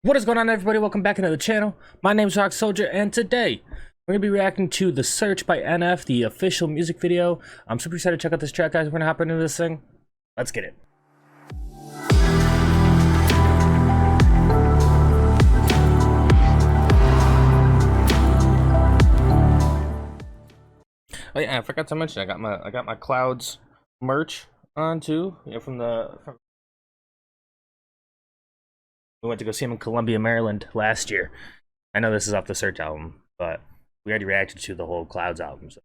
What is going on, everybody? Welcome back into the channel. My name is Rock Soldier, and today we're going to be reacting to The Search by NF, the official music video. I'm super excited to check out this track, guys. We're going to hop into this thing. Let's get it. Oh yeah, I forgot to mention I got my Clouds merch on too. Yeah, we went to go see him in Columbia, Maryland last year. I know this is off the Search album, but we already reacted to the whole Clouds album, so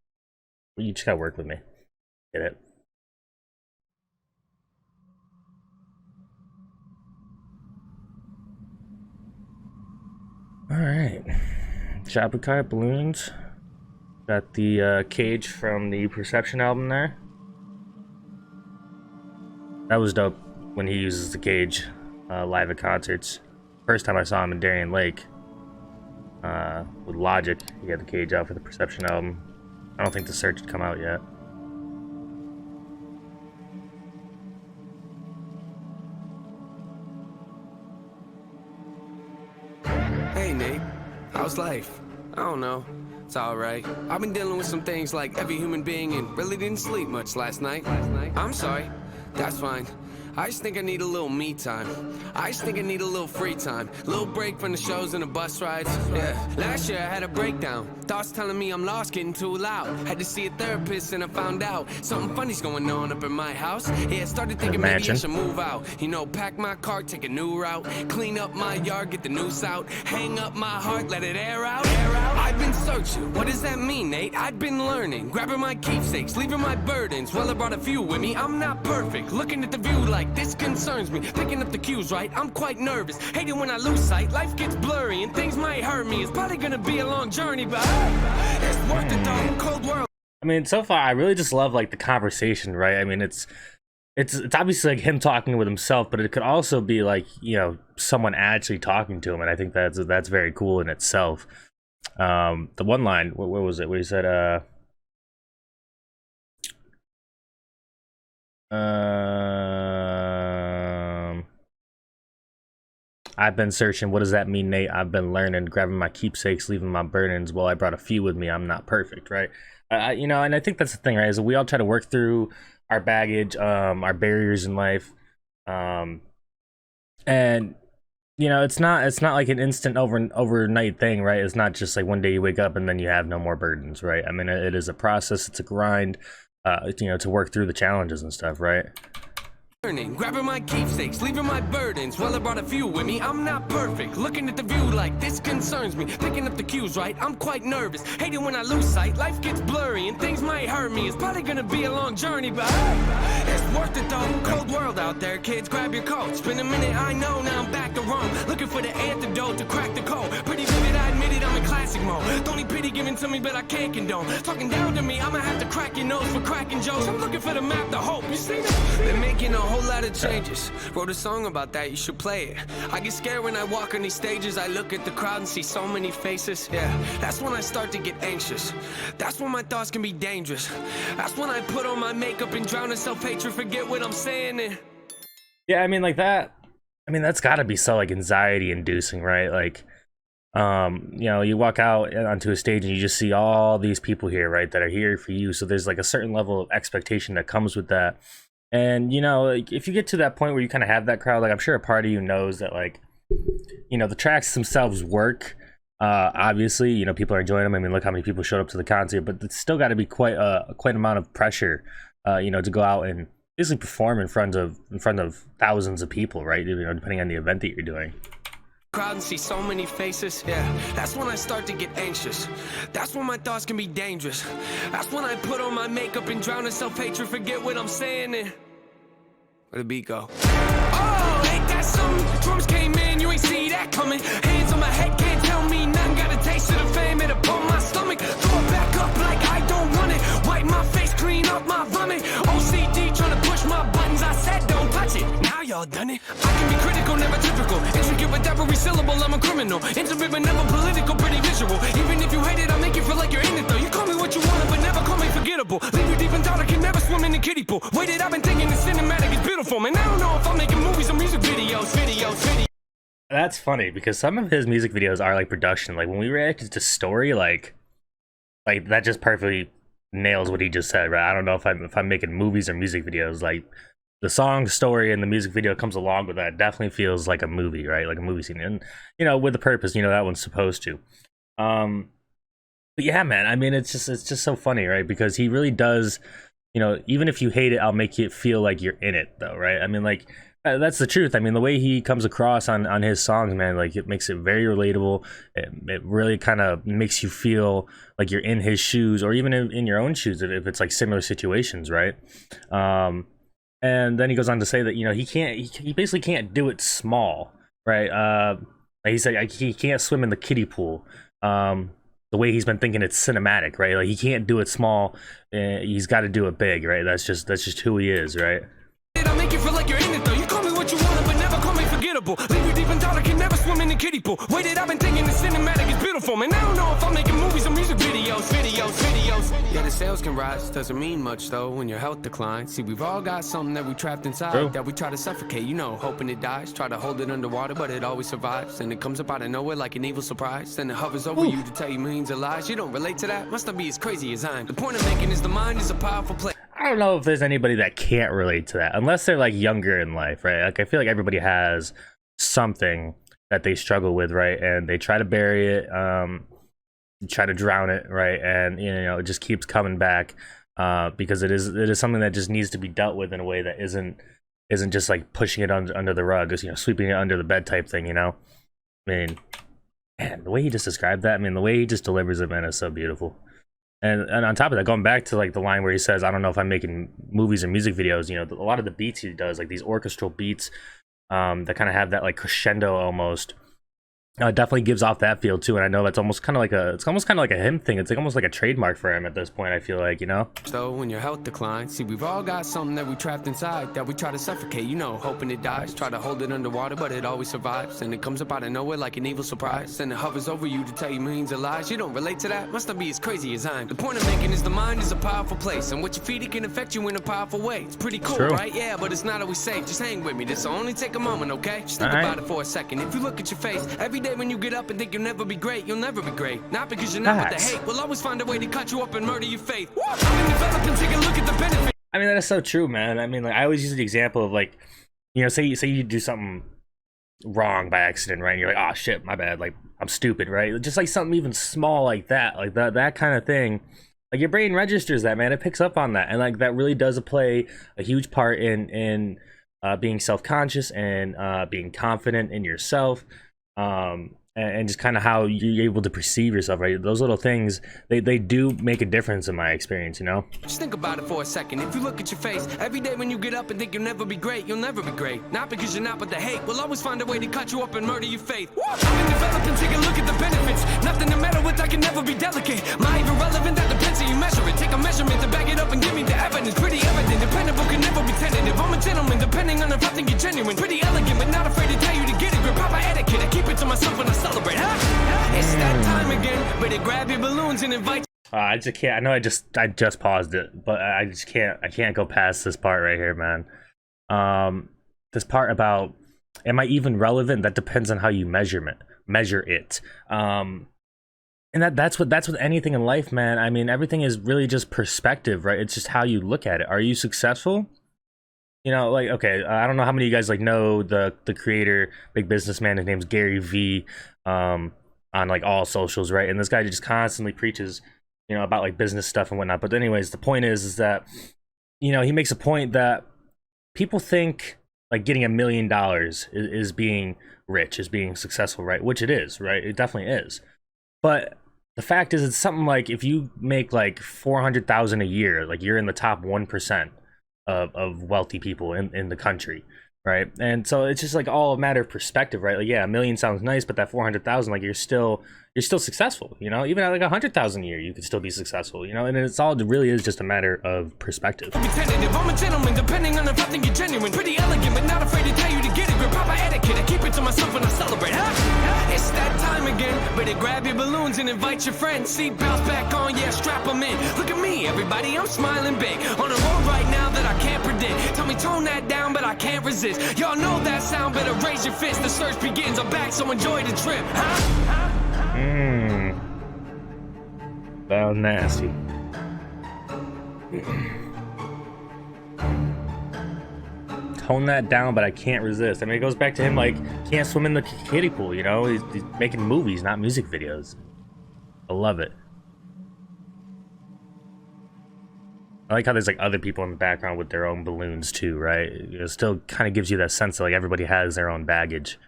you just gotta work with me. Get it? Alright. Shopping cart, balloons. Got the cage from the Perception album there. That was dope when he uses the cage live at concerts. First time I saw him in Darien Lake with Logic, he had the cage out for the Perception album. I don't think The Search had come out yet. Hey Nate, how's life? I don't know. It's alright. I've been dealing with some things like every human being and really didn't sleep much last night. I'm sorry. That's fine. I just think I need a little me time. I just think I need a little free time. Little break from the shows and the bus rides. Yeah. Last year I had a breakdown. Thoughts telling me I'm lost, getting too loud. Had to see a therapist and I found out something funny's going on up in my house. Yeah, I started thinking maybe I should move out. You know, pack my car, take a new route. Clean up my yard, get the noose out. Hang up my heart, let it air out. I've been searching. What does that mean, Nate? I've been learning. Grabbing my keepsakes, leaving my burdens. Well, I brought a few with me. I'm not perfect. Looking at the view like this concerns me. Picking up the cues right, I'm quite nervous. Hate it when I lose sight, life gets blurry and things might hurt me. It's probably gonna be a long journey, but it's worth it though. Cold world. I mean, so far I really just love like the conversation, right? I mean, it's obviously like him talking with himself, but it could also be like, you know, someone actually talking to him, and I think that's very cool in itself. The one line, what was it? Where he said, I've been searching. What does that mean, Nate? I've been learning, grabbing my keepsakes, leaving my burdens. Well, I brought a few with me. I'm not perfect, right? You know, and I think that's the thing, right? Is that we all try to work through our baggage, our barriers in life, and you know, it's not like an instant overnight thing, right? It's not just like one day you wake up and then you have no more burdens, right? I mean, it is a process. It's a grind, you know, to work through the challenges and stuff, right? Grabbing my keepsakes, leaving my burdens. Well, I brought a few with me. I'm not perfect. Looking at the view like this concerns me. Picking up the cues right, I'm quite nervous. Hate it when I lose sight, life gets blurry and things might hurt me. It's probably gonna be a long journey, but it's worth it though. Cold world out there, kids, grab your coats. Been a minute, I know, now I'm back to Rome. Looking for the antidote to crack the code. Pretty vivid, I admit it, I'm in classic mode. Don't need pity given to me, but I can't condone. Talking down to me, I'ma have to crack your nose for cracking jokes. I'm looking for the map to hope. You see that? They're making a whole lot of changes. Wrote a song about that, you should play it. I get scared when I walk on these stages. I look at the crowd and see so many faces. Yeah, that's when I start to get anxious. That's when my thoughts can be dangerous. That's when I put on my makeup and drown in self-hatred. Forget what I'm saying and... Yeah, I mean, like that, I mean, that's gotta be so like anxiety inducing, right? Like, you know, you walk out onto a stage and you just see all these people here, right, that are here for you. So there's like a certain level of expectation that comes with that. And, you know, like, if you get to that point where you kind of have that crowd, like, I'm sure a part of you knows that, like, you know, the tracks themselves work. Obviously, you know, people are enjoying them. I mean, look how many people showed up to the concert, but it's still got to be quite an amount of pressure, you know, to go out and basically perform in front of thousands of people, right? You know, depending on the event that you're doing. Crowd and see so many faces. Yeah, that's when I start to get anxious. That's when my thoughts can be dangerous. That's when I put on my makeup and drown in self-hatred. Forget what I'm saying and... Where'd the beat go? Oh, ain't that something? Drums came in, you ain't see that coming. Hands on my head, can't tell me nothing. Got a taste of the fame, it'll pump my stomach. Throw it back up like I don't want it. Wipe my face, clean up my vomit. OCD trying to push my buttons. I said don't touch it. Now y'all done it. I can be critical, never typical. Intricate with every syllable, I'm a criminal. Intimate but never political, pretty visual. Even if you hate it, I'll make you feel like you're in it though. You call me what you want, but never call me forgettable. Leave you deep in thought, I can never swim in the kiddie pool. Waited, I've been thinking the cinematic is beautiful. Man, I don't know if I'm making movies or music videos. That's funny because some of his music videos are like production. Like when we reacted to Story, like that just perfectly nails what he just said, right? I don't know if I'm making movies or music videos. Like the song Story and the music video comes along with that. It definitely feels like a movie, right? Like a movie scene, and with a purpose. That one's supposed to. But yeah, man. I mean, it's just so funny, right? Because he really does. Even if you hate it, I'll make you feel like you're in it, though, right? I mean, like that's the truth. I mean, the way he comes across on his songs, man, like it makes it very relatable. It really kind of makes you feel like you're in his shoes, or even in your own shoes, if it's like similar situations, right? And then he goes on to say that he basically can't do it small, right? Like he said he can't swim in the kiddie pool. The way he's been thinking, it's cinematic, right? Like he can't do it small. He's got to do it big, right? That's just who he is, right? I'll make you feel like you're in it though. You call me what you want, but never call me forgettable. Leave you deep in thought, I can never swim in the kiddie pool. Waited, I've been thinking the cinematic is beautiful, man. I don't know if I'm making movies or music videos. Yeah, the sales can rise, doesn't mean much though when your health declines. See, we've all got something that we trapped inside. True. That we try to suffocate, hoping it dies. Try to hold it underwater, but it always survives. And it comes up out of nowhere like an evil surprise. Then it hovers over you to tell you millions of lies. You don't relate to that? Must not be as crazy as I'm. The point I'm making is the mind is a powerful place. I don't know if there's anybody that can't relate to that, unless they're like younger in life, right? Like I feel like everybody has something that they struggle with, right? And they try to bury it, try to drown it, right? And it just keeps coming back because it is something that just needs to be dealt with in a way that isn't just like pushing it under the rug, just sweeping it under the bed type thing, I mean, man, the way he just described that, I mean, the way he just delivers it, man, is so beautiful. And on top of that, going back to like the line where he says, I don't know if I'm making movies or music videos, a lot of the beats he does, like these orchestral beats that kind of have that like crescendo almost, definitely gives off that feel too. And I know that's almost kind of like a him thing. It's like almost like a trademark for him at this point, I feel like, So when your health declines, see, we've all got something that we trapped inside that we try to suffocate, hoping it dies. Try to hold it underwater, but it always survives. And it comes up out of nowhere like an evil surprise. And it hovers over you to tell you millions of lies. You don't relate to that? Must not be as crazy as I'm. The point I'm making is the mind is a powerful place, and what you feed it can affect you in a powerful way. It's pretty cool, True. right? Yeah, but it's not always safe. Just hang with me. This'll only take a moment, okay? Just think about it for a second. If you look at your face every day when you get up and think you'll never be great, you'll never be great. Not because you're not, but the hate will always find a way to cut you up and murder your faith. I've been developing, take a look at the benefit. I mean, that is so true, man. I mean, like I always use the example of like, say you do something wrong by accident, right? And you're like, oh shit, my bad, like I'm stupid, right? Just like something even small like that kind of thing. Like your brain registers that, man. It picks up on that, and like that really does play a huge part in being self-conscious and being confident in yourself. And just kind of how you're able to perceive yourself, right? Those little things, they do make a difference in my experience, Just think about it for a second. If you look at your face every day when you get up and think you'll never be great, you'll never be great. Not because you're not, but the hate will always find a way to cut you up and murder your faith. I've been developing, take a look at the benefits. Nothing to meddle with, I can never be delicate. My irrelevant, that depends how you measure it. Take a measurement to back it up and give me the evidence. Pretty evident, dependable, can never be tentative. I'm a gentleman, depending on if I think you're genuine. Pretty elegant, but not afraid to tell you to get it. Grip proper etiquette, I keep it to myself when I celebrate. It's that time again, but grab your balloons and invite. I just can't. I know I just paused it, but I just can't. I can't go past this part right here, man. This part about, am I even relevant? That depends on how you measure it. And that's with anything in life, man. I mean, everything is really just perspective, right? It's just how you look at it. Are you successful? Like, okay, I don't know how many of you guys like know the creator, big businessman. His name's Gary V. On like all socials, right? And this guy just constantly preaches, about like business stuff and whatnot. But anyways, the point is that, he makes a point that people think like getting $1 million is being rich, is being successful, right? Which it is, right? It definitely is. But the fact is, it's something like if you make like 400,000 a year, like you're in the top 1% of wealthy people in the country. Right. And so it's just like all a matter of perspective, right? Like, yeah, $1 million sounds nice, but that 400,000, like you're still successful, even at like 100,000 a year, you could still be successful, and it really is just a matter of perspective. I'm a gentleman, depending on if I think you're genuine. Pretty elegant, but not afraid to tell you to get it. Grip proper etiquette, I keep it to myself when I celebrate. It's that time again, Better grab your balloons and invite your friends. Seatbelts back on, yeah, strap them in. Look at me, everybody, I'm smiling big. On a road right now that I can't predict. Tell me tone that down, but I can't resist. Y'all know that sound, better raise your fist. The search begins, I'm back, so enjoy the trip. Sound nasty. Tone that down, but I can't resist. I mean, it goes back to him like can't swim in the kiddie pool, you know? He's making movies, not music videos. I love it. I like how there's like other people in the background with their own balloons too, right? It still kind of gives you that sense that like everybody has their own baggage.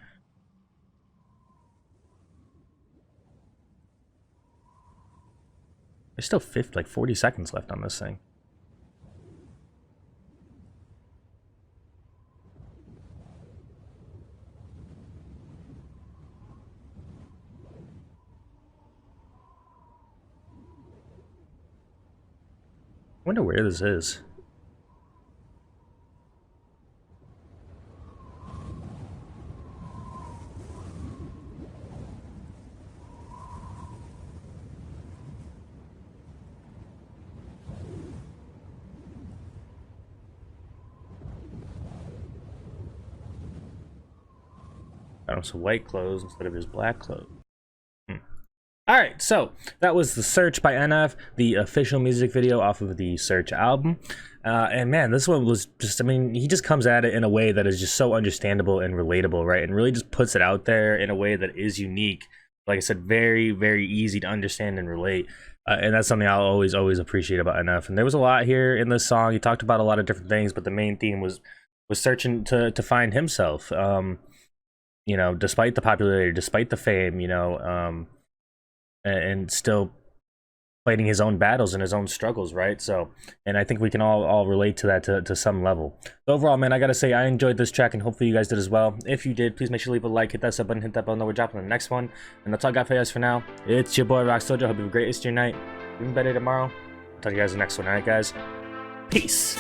There's still 40 seconds left on this thing. I wonder where this is. Got him some white clothes instead of his black clothes. Alright, so that was The Search by NF, the official music video off of the Search album. And man, this one was just, I mean, he just comes at it in a way that is just so understandable and relatable, right? And really just puts it out there in a way that is unique. Like I said, very, very easy to understand and relate. And that's something I'll always appreciate about NF. And there was a lot here in this song. He talked about a lot of different things, but the main theme was searching to find himself. You know, despite the popularity, despite the fame, you know, and still fighting his own battles and his own struggles, right? So, and I think we can all relate to that to some level. So overall, man, I gotta say I enjoyed this track, and hopefully you guys did as well. If you did, please make sure to leave a like, hit that sub button, hit that bell, know we're dropping the next one. And that's all I got for you guys for now. It's your boy Rock Soldier. Hope you have a great rest of your night, even better tomorrow. Talk to you guys in the next one. All right, guys, peace.